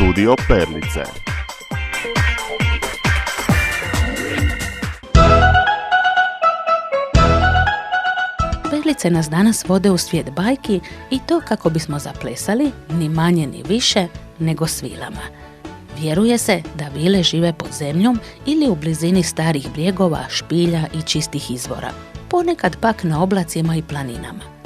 Studio Perlice. Perlice nas danas vode u svijet bajki i to kako bismo zaplesali, ni manje ni više nego s vilama. Vjeruje se da vile žive pod zemljom ili u blizini starih brijegova, špilja i čistih izvora, ponekad pak na oblacima i planinama.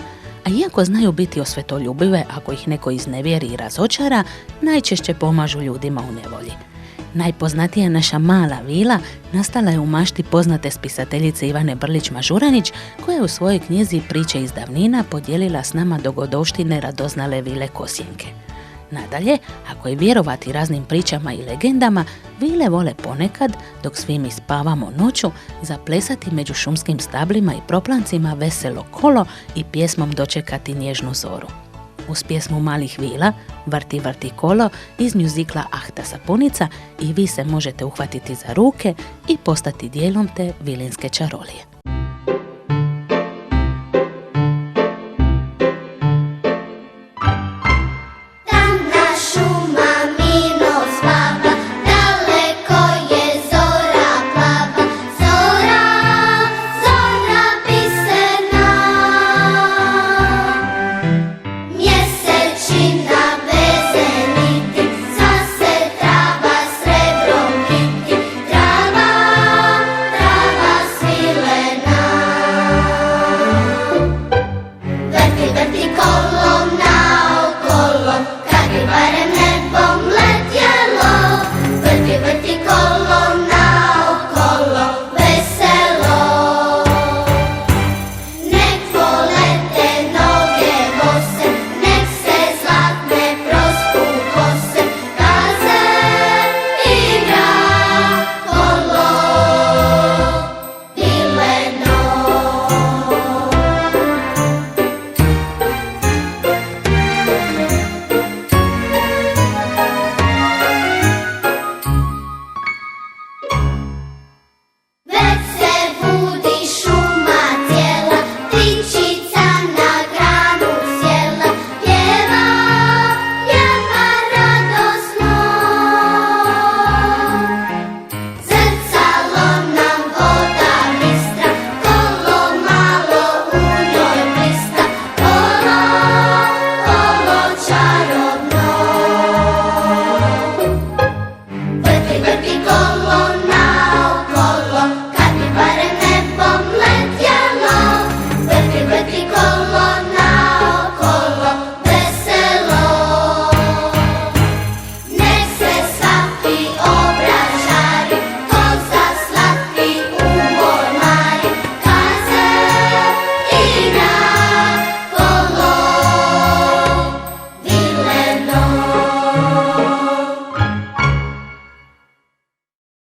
A iako znaju biti osvetoljubive, ako ih neko iznevjeri i razočara, najčešće pomažu ljudima u nevolji. Najpoznatija naša mala vila nastala je u mašti poznate spisateljice Ivane Brlić-Mažuranić, koja je u svojoj knjizi Priče iz davnina podijelila s nama dogodovštine radoznale vile Kosjenke. Nadalje, ako je vjerovati raznim pričama i legendama, vile vole ponekad, dok svi mi spavamo noću, zaplesati među šumskim stablima i proplancima veselo kolo i pjesmom dočekati nježnu zoru. Uz pjesmu malih vila, Vrti, vrti kolo, iz mjuzikla Ahta sapunica, i vi se možete uhvatiti za ruke i postati dijelom te vilinske čarolije.